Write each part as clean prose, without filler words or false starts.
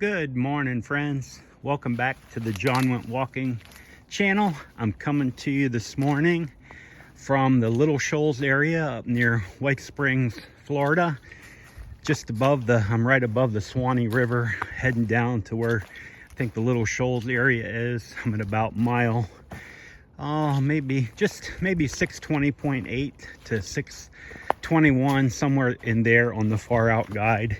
Good morning, friends. Welcome back to the John Went Walking channel. I'm coming to you this morning from the Little Shoals area up near White Springs, Florida. Just above I'm right above the Swanee River, heading down to where I think the Little Shoals area is. I'm at about mile, maybe 620.8 to 621, somewhere in there on the far out guide.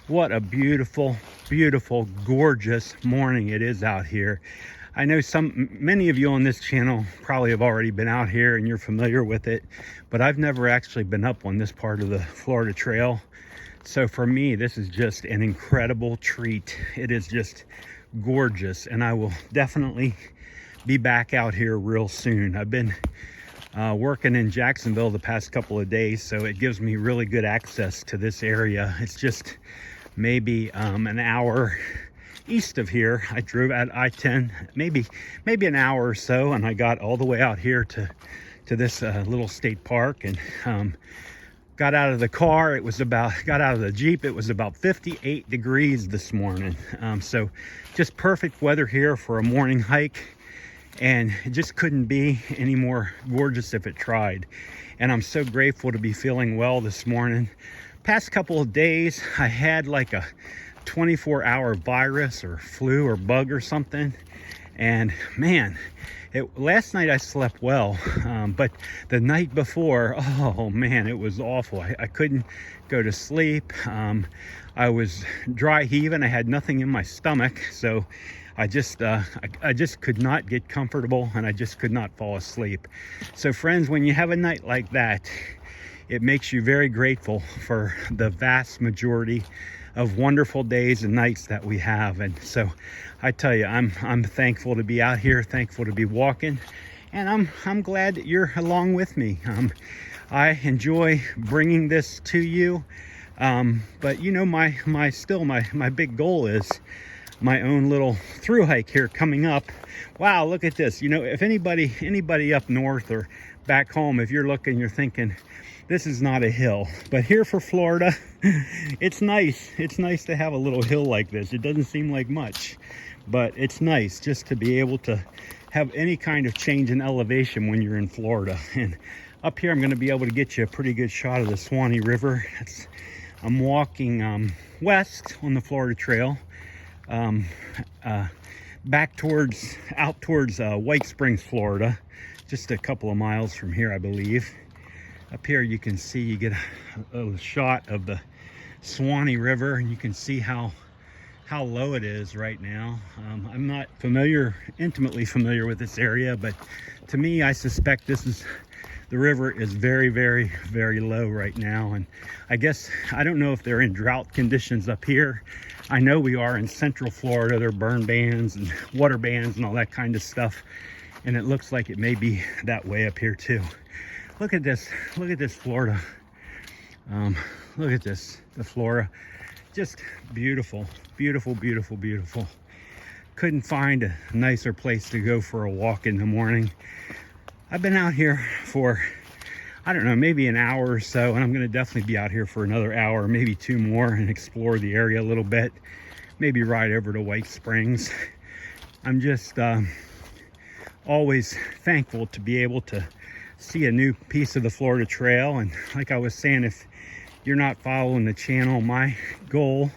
What a beautiful, beautiful, gorgeous morning it is out here. I know many of you on this channel probably have already been out here and you're familiar with it, but I've never actually been up on this part of the Florida Trail. So for me, this is just an incredible treat. It is just gorgeous, and I will definitely be back out here real soon. I've been working in Jacksonville the past couple of days, so it gives me really good access to this area. It's just maybe an hour east of here. I drove at I-10, maybe an hour or so, and I got all the way out here to this little state park, and got out of the car. Got out of the Jeep. It was about 58 degrees this morning. So just perfect weather here for a morning hike, and it just couldn't be any more gorgeous if it tried. And I'm so grateful to be feeling well this morning. Past couple of days, I had like a 24-hour virus or flu or bug or something, and man, last night I slept well, but the night before, oh man, it was awful. I couldn't go to sleep. I was dry heaving. I had nothing in my stomach, so I just could not get comfortable, and I just could not fall asleep. So friends, when you have a night like that, it makes you very grateful for the vast majority of wonderful days and nights that we have. And so I tell you, I'm thankful to be out here, thankful to be walking, and I'm glad that you're along with me. I enjoy bringing this to you, but you know, my big goal is my own little through hike here coming up. Wow, look at this. You know, if anybody up north or back home, if you're looking, you're thinking, this is not a hill. But here for Florida, it's nice. It's nice to have a little hill like this. It doesn't seem like much, but it's nice just to be able to have any kind of change in elevation when you're in Florida. And up here, I'm going to be able to get you a pretty good shot of the Swanee River. I'm walking west on the Florida Trail, out towards White Springs, Florida, just a couple of miles from here, I believe. Up here you can see, you get a shot of the Swanee River, and you can see how low it is right now. I'm not intimately familiar with this area, but to me, I suspect the river is very, very, very low right now. And I guess, I don't know if they're in drought conditions up here. I know we are in Central Florida. There are burn bans and water bans and all that kind of stuff. And it looks like it may be that way up here too. Look at this Florida. Look at this, the flora. Just beautiful, beautiful, beautiful, beautiful. Couldn't find a nicer place to go for a walk in the morning. I've been out here for, I don't know, maybe an hour or so, and I'm gonna definitely be out here for another hour, maybe two more, and explore the area a little bit. Maybe ride over to White Springs. I'm just always thankful to be able to see a new piece of the Florida Trail. And like I was saying, if you're not following the channel, my goal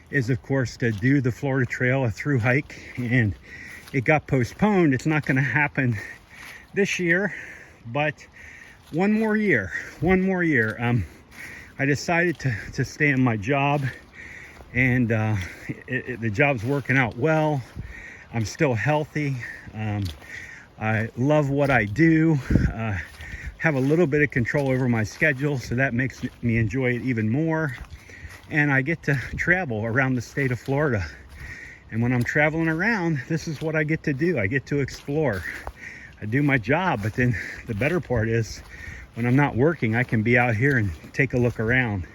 is, of course, to do the Florida Trail, a through hike, and it got postponed. It's not going to happen this year, but one more year. I decided to stay in my job, and the job's working out well. I'm still healthy. I love what I do. Have a little bit of control over my schedule, so that makes me enjoy it even more. And I get to travel around the state of Florida. And when I'm traveling around, this is what I get to do. I get to explore. I do my job, but then the better part is when I'm not working, I can be out here and take a look around.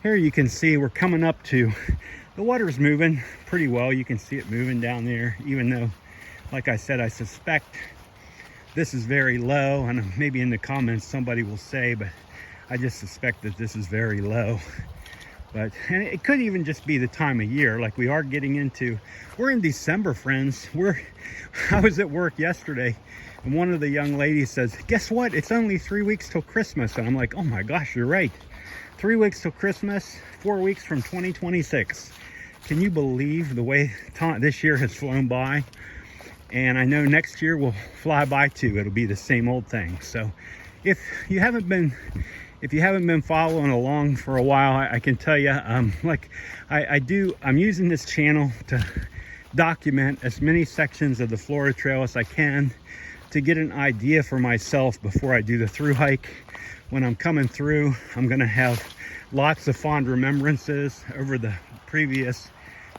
Here you can see we're coming up to, the water's moving pretty well. You can see it moving down there, even though, like I said, I suspect this is very low, and maybe in the comments somebody will say, but I just suspect that this is very low. But, and it could even just be the time of year. Like we're in December, friends. I was at work yesterday and one of the young ladies says, guess what? It's only 3 weeks till Christmas. And I'm like, oh my gosh, you're right. 3 weeks till Christmas, 4 weeks from 2026. Can you believe the way this year has flown by? And I know next year will fly by too. It'll be the same old thing. So if you haven't been following along for a while, I can tell you, I'm using this channel to document as many sections of the Florida Trail as I can to get an idea for myself before I do the through hike. When I'm coming through, I'm gonna have lots of fond remembrances over the previous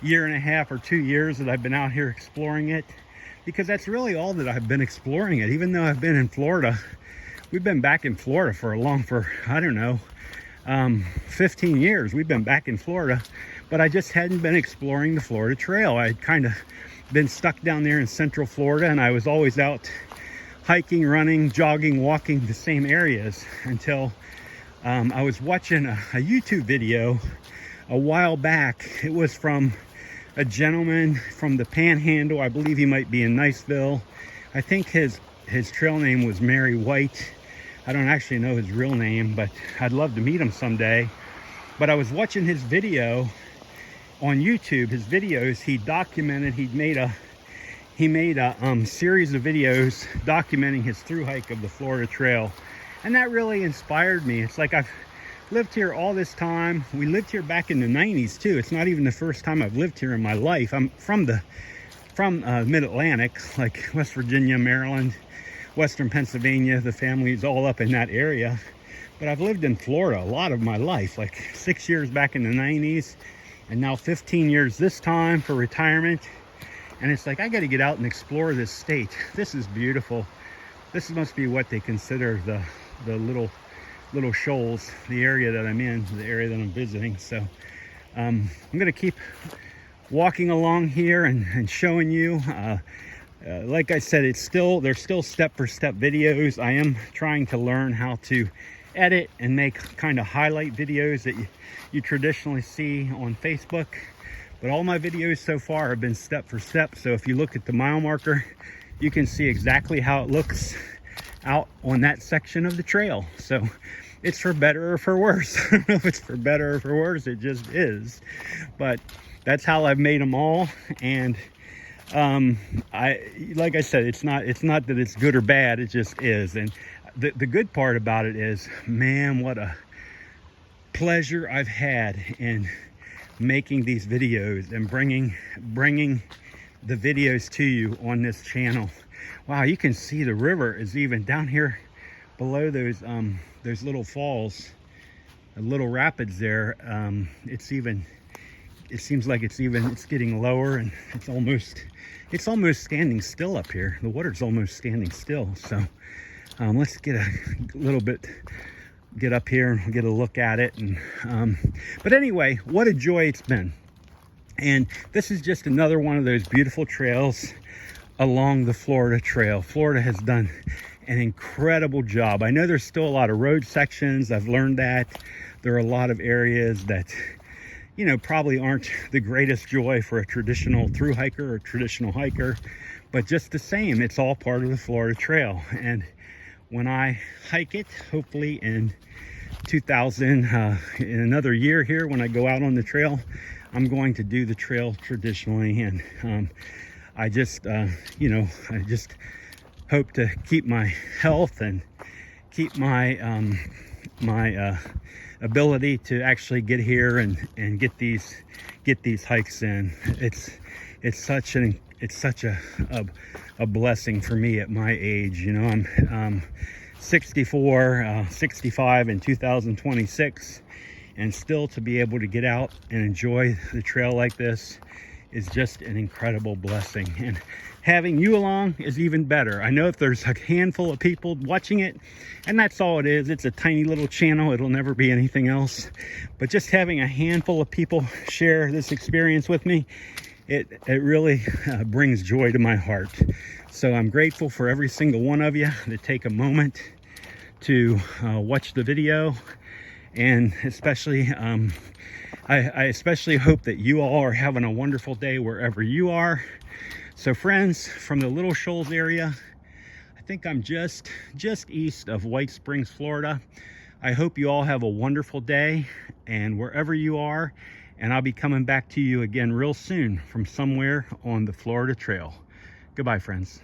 1.5 or 2 years that I've been out here exploring it, because that's really all that I've been exploring it. Even though I've been in Florida, we've been back in Florida for I don't know, 15 years. We've been back in Florida, but I just hadn't been exploring the Florida Trail. I'd kind of been stuck down there in Central Florida, and I was always out hiking, running, jogging, walking the same areas until I was watching a YouTube video a while back. It was from a gentleman from the Panhandle. I believe he might be in Niceville. I think his trail name was Mary White. I don't actually know his real name, but I'd love to meet him someday. But I was watching his video on YouTube. His videos, he made a series of videos documenting his through hike of the Florida Trail, and that really inspired me. It's like I've lived here all this time. We lived here back in the 90s too. It's not even the first time I've lived here in my life. I'm from mid-Atlantic, like West Virginia, Maryland, Western Pennsylvania. The family's all up in that area, but I've lived in Florida a lot of my life, like 6 years back in the 90s, and now 15 years this time for retirement. And it's like, I got to get out and explore this state. This is beautiful. This must be what they consider the little Shoals, the area that I'm in, the area that I'm visiting. So I'm going to keep walking along here and showing you. Like I said, there's still step-for-step videos. I am trying to learn how to edit and make kind of highlight videos that you traditionally see on Facebook. But all my videos so far have been step for step. So if you look at the mile marker, you can see exactly how it looks out on that section of the trail. So it's for better or for worse. I don't know if it's for better or for worse. It just is. But that's how I've made them all. And like I said, it's not that it's good or bad. It just is. And the good part about it is, man, what a pleasure I've had in making these videos and bringing the videos to you on this channel. Wow, you can see the river is even down here below those little falls, little rapids there. It seems like it's getting lower, and it's almost standing still up here. The water's almost standing still. So let's get get up here and get a look at it. And but anyway, what a joy it's been. And this is just another one of those beautiful trails along the Florida Trail. Florida has done an incredible job. I know there's still a lot of road sections. I've learned that there are a lot of areas that, you know, probably aren't the greatest joy for a traditional through hiker or traditional hiker, but just the same, it's all part of the Florida Trail. And when I hike it, hopefully in in another year here, when I go out on the trail, I'm going to do the trail traditionally. And I just hope to keep my health and keep my ability to actually get here and get these hikes in. It's such a blessing for me at my age. You know, I'm 64, 65 in 2026, and still to be able to get out and enjoy the trail like this is just an incredible blessing. And having you along is even better. I know if there's a handful of people watching it, and that's all it is, it's a tiny little channel, it'll never be anything else, but just having a handful of people share this experience with me, it really brings joy to my heart. So I'm grateful for every single one of you to take a moment to watch the video And especially, I especially hope that you all are having a wonderful day wherever you are. So friends, from the Little Shoals area, I think I'm just east of White Springs, Florida. I hope you all have a wonderful day and wherever you are, and I'll be coming back to you again real soon from somewhere on the Florida Trail. Goodbye, friends.